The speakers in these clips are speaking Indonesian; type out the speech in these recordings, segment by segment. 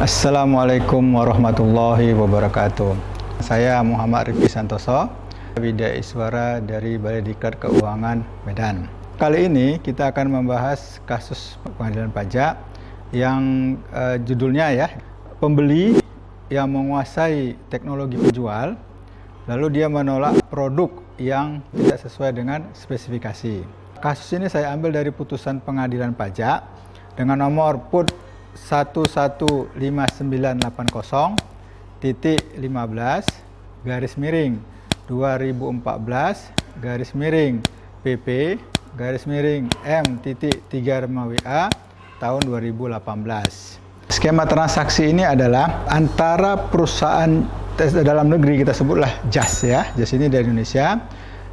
Assalamualaikum warahmatullahi wabarakatuh. Saya Muhammad Rifki Santoso, Widya Iswara dari Balai Diklat Keuangan Medan. Kali ini kita akan membahas kasus pengadilan pajak yang judulnya ya, pembeli yang menguasai teknologi penjual, lalu dia menolak produk yang tidak sesuai dengan spesifikasi. Kasus ini saya ambil dari putusan pengadilan pajak dengan nomor PUT 11.981.13-PP-M-3-WA tahun 2018. Skema transaksi ini adalah antara perusahaan dalam negeri, kita sebutlah JAS ya, JAS ini dari Indonesia.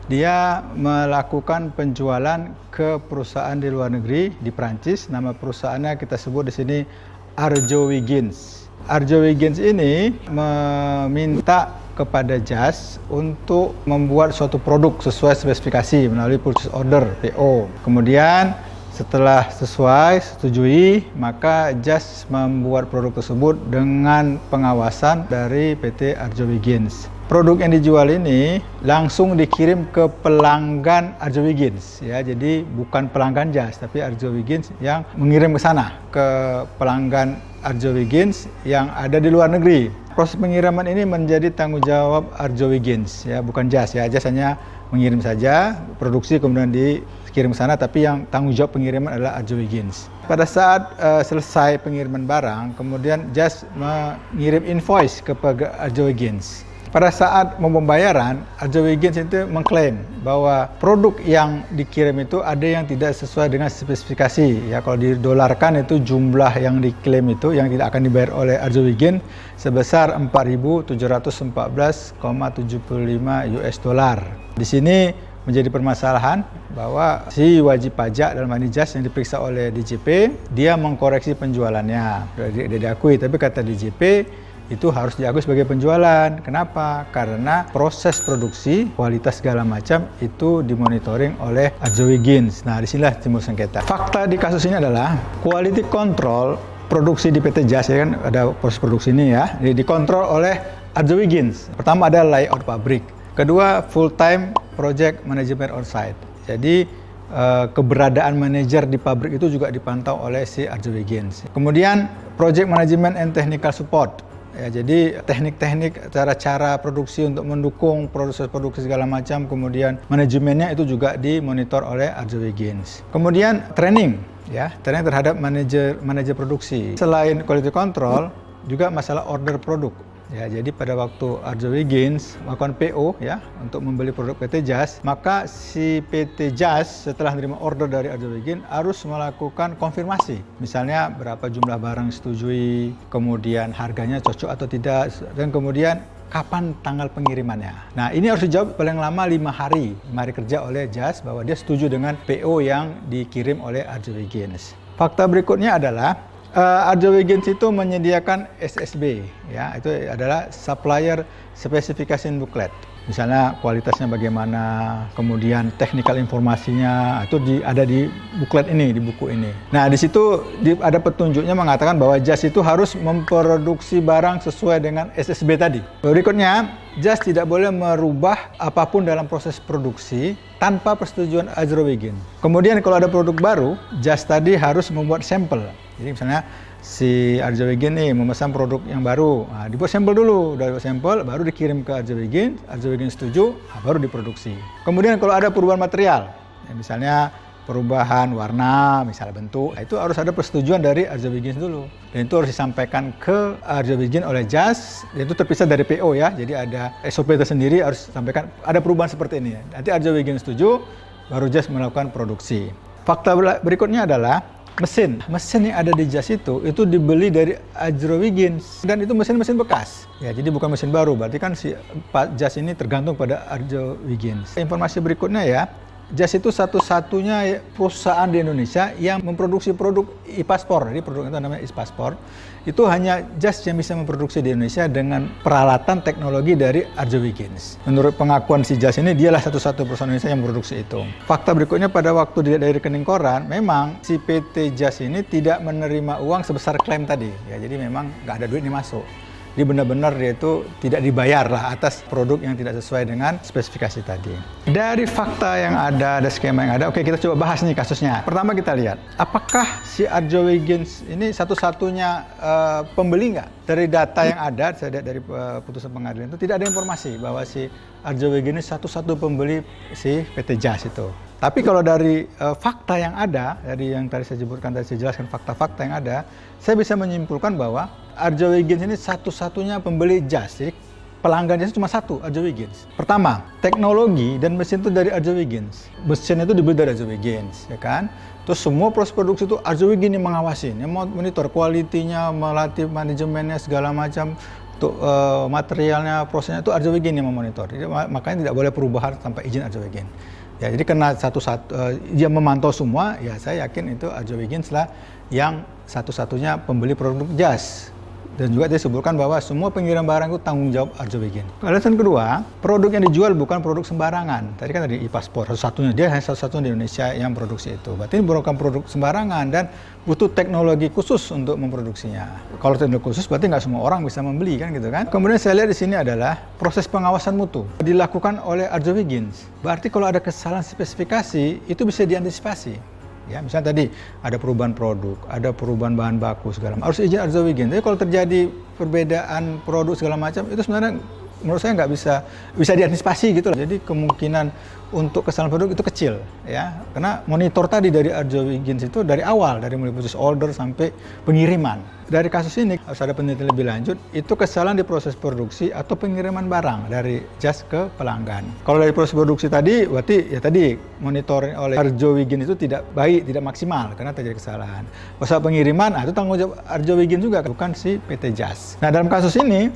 Dia melakukan penjualan ke perusahaan di luar negeri di Prancis. Nama perusahaannya kita sebut di sini Arjowiggins. Arjowiggins ini meminta kepada JAS untuk membuat suatu produk sesuai spesifikasi melalui purchase order (PO). Kemudian setelah sesuai, setujui, maka JAS membuat produk tersebut dengan pengawasan dari PT Arjowiggins. Produk yang dijual ini langsung dikirim ke pelanggan Arjowiggins ya, jadi bukan pelanggan JAS tapi Arjowiggins yang mengirim ke sana, ke pelanggan Arjowiggins yang ada di luar negeri. Proses pengiriman ini menjadi tanggung jawab Arjowiggins ya, bukan JAS ya. JAS hanya mengirim saja produksi kemudian dikirim ke sana, tapi yang tanggung jawab pengiriman adalah Arjowiggins. Pada saat selesai pengiriman barang, kemudian JAS mengirim invoice kepada Arjowiggins. Pada saat pembayaran, Arjowiggins itu mengklaim bahwa produk yang dikirim itu ada yang tidak sesuai dengan spesifikasi. Ya, kalau didolarkan itu jumlah yang diklaim itu yang tidak akan dibayar oleh Arjowiggins sebesar 4.714,75 US dollar. Di sini menjadi permasalahan bahwa si wajib pajak dalam hal ini JAS yang diperiksa oleh DJP, dia mengkoreksi penjualannya. Dia diakui, tapi kata DJP itu harus diakui sebagai penjualan. Kenapa? Karena proses produksi, kualitas segala macam itu dimonitoring oleh Arjowiggins. Nah, disinilah timbul sengketa. Fakta di kasus ini adalah quality control produksi di PT JAS ya kan, ada proses produksi ini ya, dikontrol oleh Arjowiggins. Pertama ada layout pabrik. Kedua, full time project management on site. Jadi keberadaan manajer di pabrik itu juga dipantau oleh si Arjowiggins. Kemudian project management and technical support. Ya, jadi teknik-teknik, cara-cara produksi untuk mendukung proses produksi segala macam, kemudian manajemennya itu juga dimonitor oleh Arjowiggins. Kemudian training, ya, training terhadap manajer produksi. Selain quality control, juga masalah order produk. Ya, jadi pada waktu Arjowiggins melakukan PO ya untuk membeli produk PT JAS, maka si PT JAS setelah menerima order dari Arjowiggins harus melakukan konfirmasi. Misalnya berapa jumlah barang disetujui, kemudian harganya cocok atau tidak, dan kemudian kapan tanggal pengirimannya. Nah, ini harus dijawab paling lama 5 hari kerja oleh JAS bahwa dia setuju dengan PO yang dikirim oleh Arjowiggins. Fakta berikutnya adalah Arjowiggins itu menyediakan SSB, ya, itu adalah supplier specification booklet. Misalnya kualitasnya bagaimana, kemudian technical informasinya itu ada di booklet ini, di buku ini. Nah, di situ ada petunjuknya mengatakan bahwa JAS itu harus memproduksi barang sesuai dengan SSB tadi. Berikutnya, JAS tidak boleh merubah apapun dalam proses produksi tanpa persetujuan Arjowiggins. Kemudian kalau ada produk baru, JAS tadi harus membuat sampel. Jadi misalnya si Arjowiggins nih memesan produk yang baru, nah, dibuat sampel dulu, udah dibuat sampel, baru dikirim ke Arjowiggins, Arjowiggins setuju, nah, baru diproduksi. Kemudian kalau ada perubahan material, ya, misalnya perubahan warna, misalnya bentuk, nah, itu harus ada persetujuan dari Arjowiggins dulu. Dan itu harus disampaikan ke Arjowiggins oleh JAS, itu terpisah dari PO ya, jadi ada SOP tersendiri harus disampaikan, ada perubahan seperti ini. Nanti Arjowiggins setuju, baru JAS melakukan produksi. Fakta berikutnya adalah mesin yang ada di JAS itu dibeli dari Arjowiggins dan itu mesin bekas. Ya, jadi bukan mesin baru, berarti kan si JAS ini tergantung pada Arjowiggins. Informasi berikutnya ya, JAS itu satu-satunya perusahaan di Indonesia yang memproduksi produk e-paspor. Jadi produk itu namanya e-paspor. Itu hanya JAS yang bisa memproduksi di Indonesia dengan peralatan teknologi dari Arjo Wiggins. Menurut pengakuan si JAS ini, dialah satu-satu perusahaan Indonesia yang memproduksi itu. Fakta berikutnya, pada waktu dilihat dari rekening koran, memang si PT JAS ini tidak menerima uang sebesar klaim tadi. Ya, jadi memang nggak ada duit ini masuk. Jadi benar-benar dia itu tidak dibayar lah atas produk yang tidak sesuai dengan spesifikasi tadi. Dari fakta yang ada skema yang ada, oke, kita coba bahas nih kasusnya. Pertama kita lihat, apakah si Arjo Wiggins ini satu-satunya pembeli nggak? Dari data yang ada, saya lihat dari putusan pengadilan itu tidak ada informasi bahwa si Arjo Wiggins satu-satu pembeli si PT JAS itu. Tapi kalau dari fakta yang ada, dari yang tadi saya sebutkan, tadi saya jelaskan fakta-fakta yang ada, saya bisa menyimpulkan bahwa Arjo Wiggins ini satu-satunya pembeli JAS. Jadi pelanggan JAS cuma satu, Arjo Wiggins. Pertama, teknologi dan mesin itu dari Arjo Wiggins. Mesin itu dibeli dari Arjo Wiggins, ya kan? Terus semua proses produksi itu Arjo Wiggins yang mengawasi, yang monitor kualitinya, melatih manajemennya segala macam. Untuk materialnya, prosesnya itu Arjo Wiggins yang memonitor. Jadi, makanya tidak boleh perubahan tanpa izin Arjo Wiggins. Ya, jadi karena dia memantau semua, ya saya yakin itu Arjo Wiggins lah yang satu-satunya pembeli produk JAS. Dan juga dia sebutkan bahwa semua pengiriman barang itu tanggung jawab Arjo Wiggins. Alasan kedua, produk yang dijual bukan produk sembarangan. Tadi kan tadi e-paspor, satu-satunya, dia hanya satu-satunya di Indonesia yang produksi itu. Berarti ini bukan produk sembarangan dan butuh teknologi khusus untuk memproduksinya. Kalau teknologi khusus berarti nggak semua orang bisa membeli kan gitu kan. Kemudian saya lihat di sini adalah proses pengawasan mutu dilakukan oleh Arjo Wiggins. Berarti kalau ada kesalahan spesifikasi itu bisa diantisipasi. Ya, misalnya tadi ada perubahan produk, ada perubahan bahan baku segala macam, harus izin Arjo Wiggins. Jadi kalau terjadi perbedaan produk segala macam itu sebenarnya menurut saya nggak bisa diantisipasi gitu loh. Jadi kemungkinan untuk kesalahan produk itu kecil ya, karena monitor tadi dari Arjo Wiggins itu dari awal, dari mulai proses order sampai pengiriman. Dari kasus ini harus ada penelitian lebih lanjut, itu kesalahan di proses produksi atau pengiriman barang dari JAS ke pelanggan. Kalau dari proses produksi tadi, berarti ya tadi monitoring oleh Arjo Wiggins itu tidak baik, tidak maksimal karena terjadi kesalahan. Masalah pengiriman, itu tanggung jawab Arjo Wiggins juga, bukan si PT JAS. Nah, dalam kasus ini,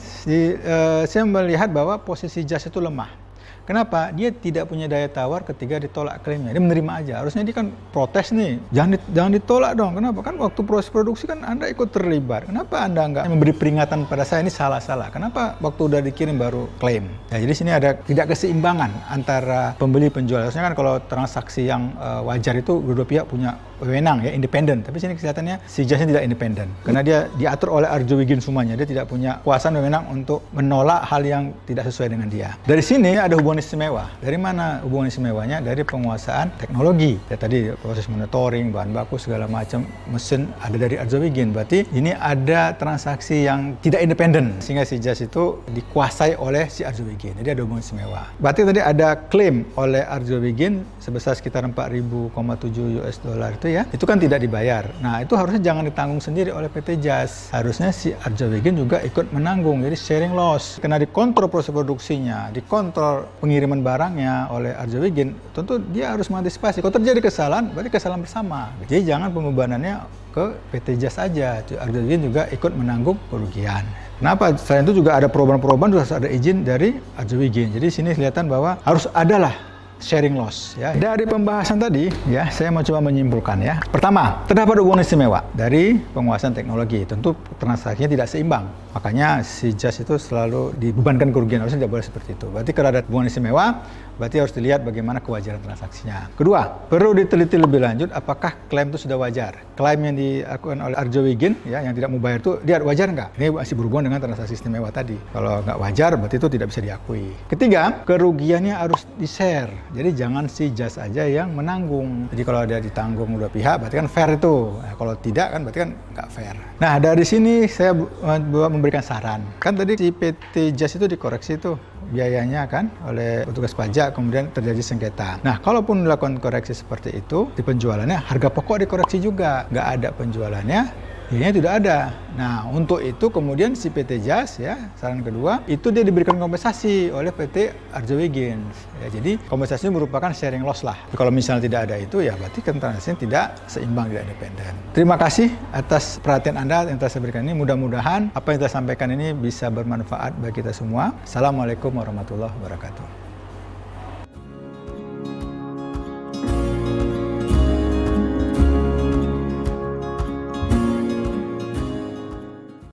saya melihat bahwa posisi JAS itu lemah. Kenapa? Dia tidak punya daya tawar ketika ditolak klaimnya. Dia menerima aja. Harusnya dia kan protes nih. Jangan ditolak dong. Kenapa? Kan waktu proses produksi kan Anda ikut terlibat. Kenapa Anda nggak memberi peringatan pada saya ini salah-salah? Kenapa waktu udah dikirim baru klaim? Ya, jadi sini ada tidak keseimbangan antara pembeli penjual. Harusnya kan kalau transaksi yang wajar itu kedua pihak punya wewenang ya, independen. Tapi sini kelihatannya si JAS-nya tidak independen. Karena dia diatur oleh Arjo Wiggins semuanya. Dia tidak punya kuasa wewenang untuk menolak hal yang tidak sesuai dengan dia. Dari sini ada hubungan istimewa. Dari mana hubungan istimewanya? Dari penguasaan teknologi. Ya, tadi proses monitoring, bahan baku segala macam, mesin ada dari Arjo Wiggins. Berarti ini ada transaksi yang tidak independen sehingga si JAS itu dikuasai oleh si Arjo Wiggins. Jadi ada hubungan istimewa. Berarti tadi ada klaim oleh Arjo Wiggins sebesar sekitar 4.000,7 US dollar itu kan tidak dibayar. Nah, itu harusnya jangan ditanggung sendiri oleh PT JAS. Harusnya si Arjo Wiggins juga ikut menanggung. Jadi sharing loss. Karena dikontrol proses produksinya, dikontrol pengiriman barangnya oleh Arjo Wiggins, tentu dia harus mengantisipasi. Kalau terjadi kesalahan, berarti kesalahan bersama. Jadi jangan pembebanannya ke PT JAS saja. Arjo Wiggins juga ikut menanggung kerugian. Kenapa? Selain itu juga ada perubahan-perubahan, harus ada izin dari Arjo Wiggins. Jadi sini kelihatan bahwa harus adalah sharing loss ya. Dari pembahasan tadi ya, saya mau coba menyimpulkan ya. Pertama, terdapat hubungan istimewa dari penguasaan teknologi. Tentu transaksinya tidak seimbang. Makanya si JAS itu selalu dibebankan kerugian, harusnya tidak boleh seperti itu. Berarti kalau ada hubungan istimewa, berarti harus dilihat bagaimana kewajaran transaksinya. Kedua, perlu diteliti lebih lanjut apakah klaim itu sudah wajar. Klaim yang dilakukan oleh Arjo Wiggins ya, yang tidak mau bayar itu, dia wajar nggak? Ini masih berhubungan dengan transaksi istimewa tadi. Kalau nggak wajar, berarti itu tidak bisa diakui. Ketiga, kerugiannya harus di-share. Jadi jangan si JAS aja yang menanggung. Jadi kalau ada ditanggung dua pihak, berarti kan fair itu. Nah, kalau tidak kan berarti kan nggak fair. Nah, dari sini saya memberikan saran. Kan tadi si PT JAS itu dikoreksi tuh biayanya kan oleh petugas pajak, kemudian terjadi sengketa. Nah, kalaupun dilakukan koreksi seperti itu, di penjualannya harga pokok dikoreksi juga. Nggak ada penjualannya, biayanya tidak ada. Nah, untuk itu kemudian si PT JAS ya, saran kedua, itu dia diberikan kompensasi oleh PT Arjo Wiggins. Ya, jadi kompensasi merupakan sharing loss lah. Kalau misalnya tidak ada itu ya berarti transaksinya tidak seimbang, tidak independen. Terima kasih atas perhatian Anda yang telah saya berikan ini. Mudah-mudahan apa yang saya sampaikan ini bisa bermanfaat bagi kita semua. Assalamualaikum warahmatullahi wabarakatuh.